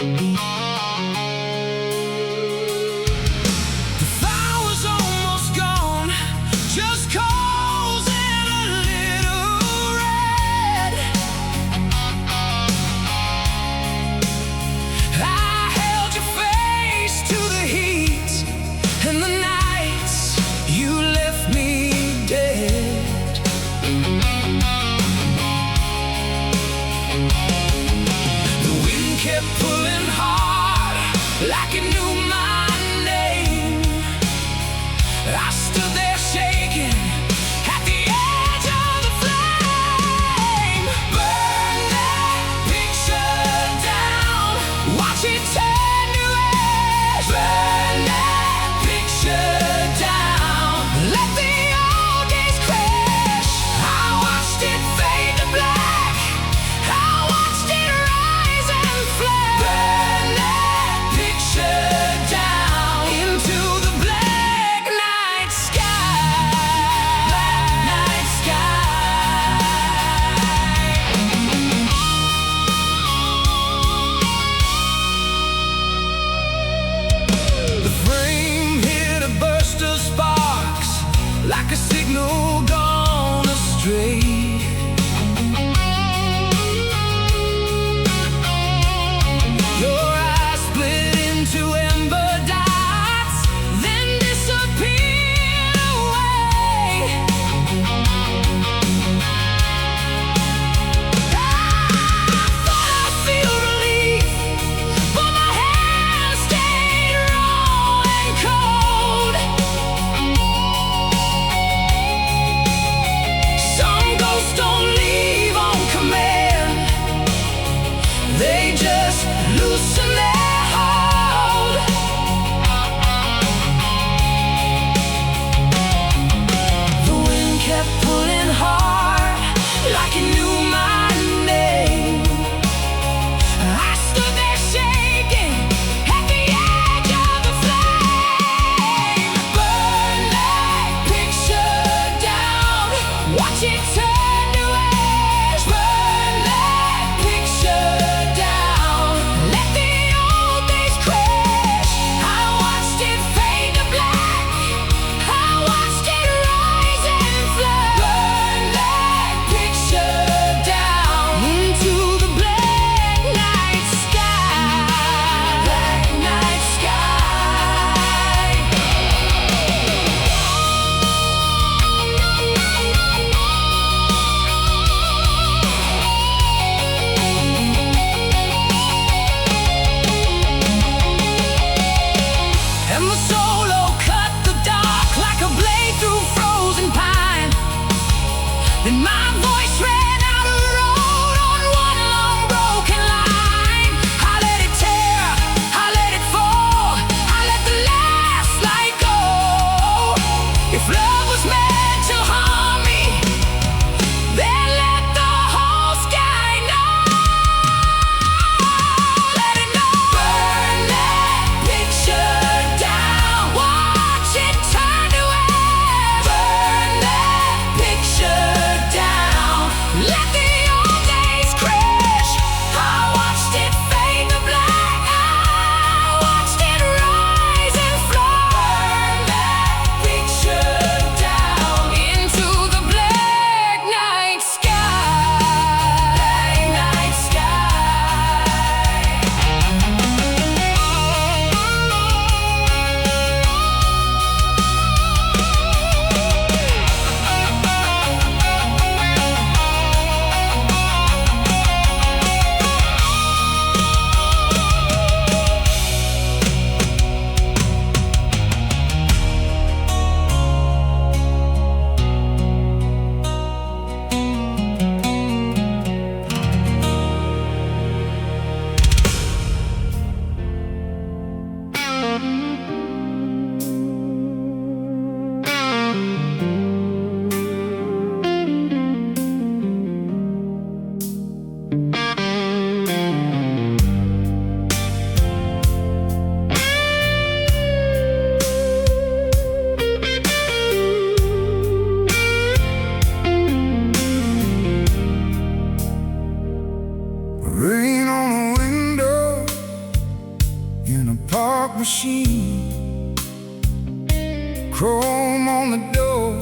The fire was almost gone, just coals and a little red. I held your face to the heat, and the nights you left me dead. The wind kept pulling hard, like it knew my name. I stood there shaking at the edge of the flame. Burn that picture down, watch it turn to ash. Burn that picture down, let the old days crash. I watched it fade to black, I watched it rise and flash. Burn that picture down into the black night sky. Black night sky. The frame hit a burst of sparks, like a signal gone astray. Your eyes split into ember dots, then disappeared away. I thought I'd feel relief, but my hands stayed raw and cold. Some go dark machine, chrome on the door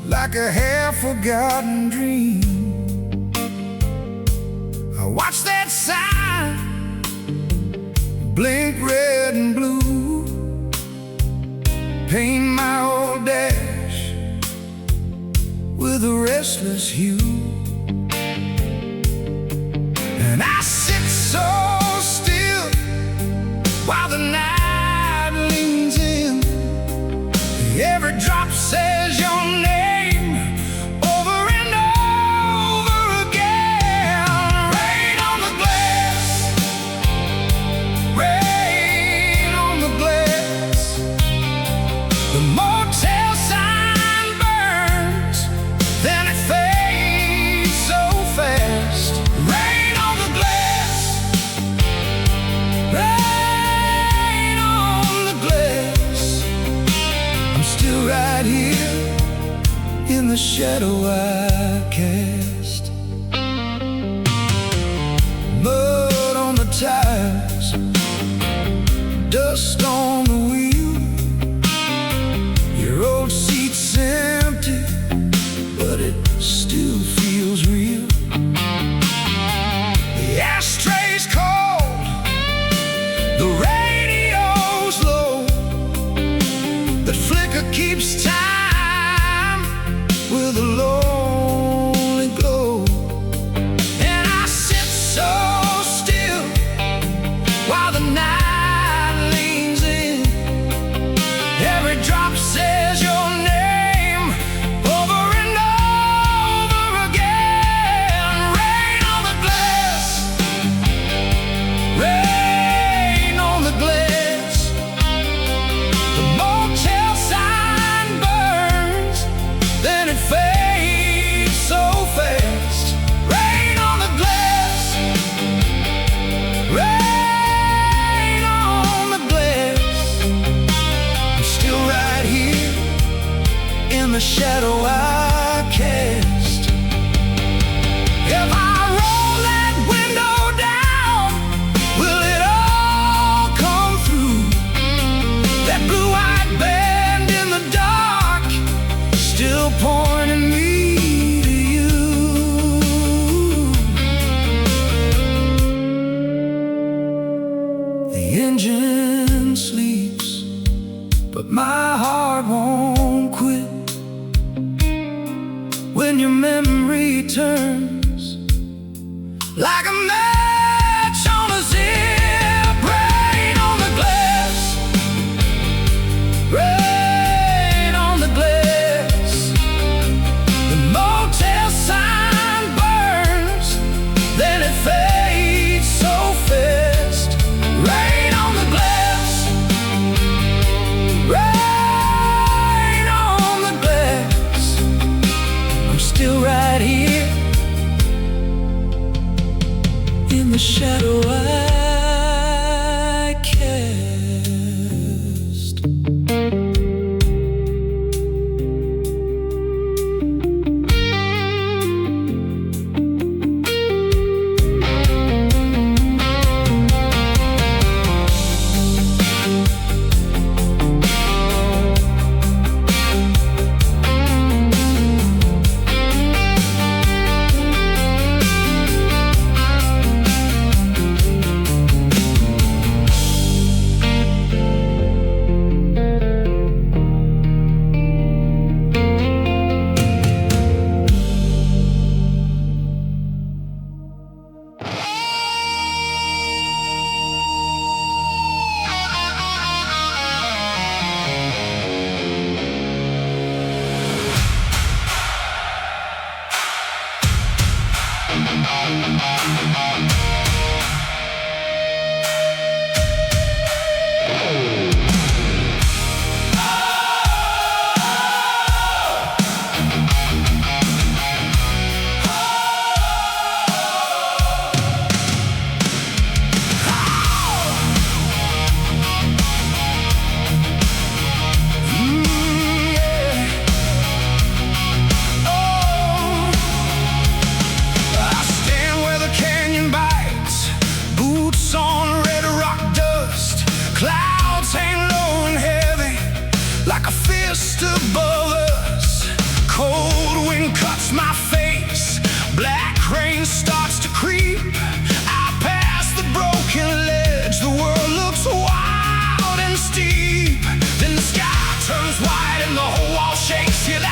like a half-forgotten dream. I watch that sign blink red and blue, paint my old dash with a restless hue. And I sit so still while the night leans in. Every drop says your name over and over again. Rain on the glass, rain on the glass. The motel sign burns, then it fades so fast. Rain on the glass, rain on the glass. I'm still right here in the shadow I cast. Mud on the tires, dust on the wheel. Your old seat's empty, but it still feels real. The ashtray's cold, the radio's low. The flicker keeps time with a lonely glow. And I sit so still while the night leans in. Every drop says your name over and over again. Rain on the glass, rain on the glass. The motel sign burns, then it fades so fast. Rain on the glass, rain on the glass. I'm still right here in the shadow I cast. If I roll that window down, will it all come through? That blue-eyed band in the dark, still pointing me to you. The engine sleeps, but my heart won't quit. When your memory turns like a match on a zip. Rain on the glass, rain on the glass. The motel sign burns, then it fades so fast. Rain on the glass, rain on the glass. I'm still right here shakes, hear that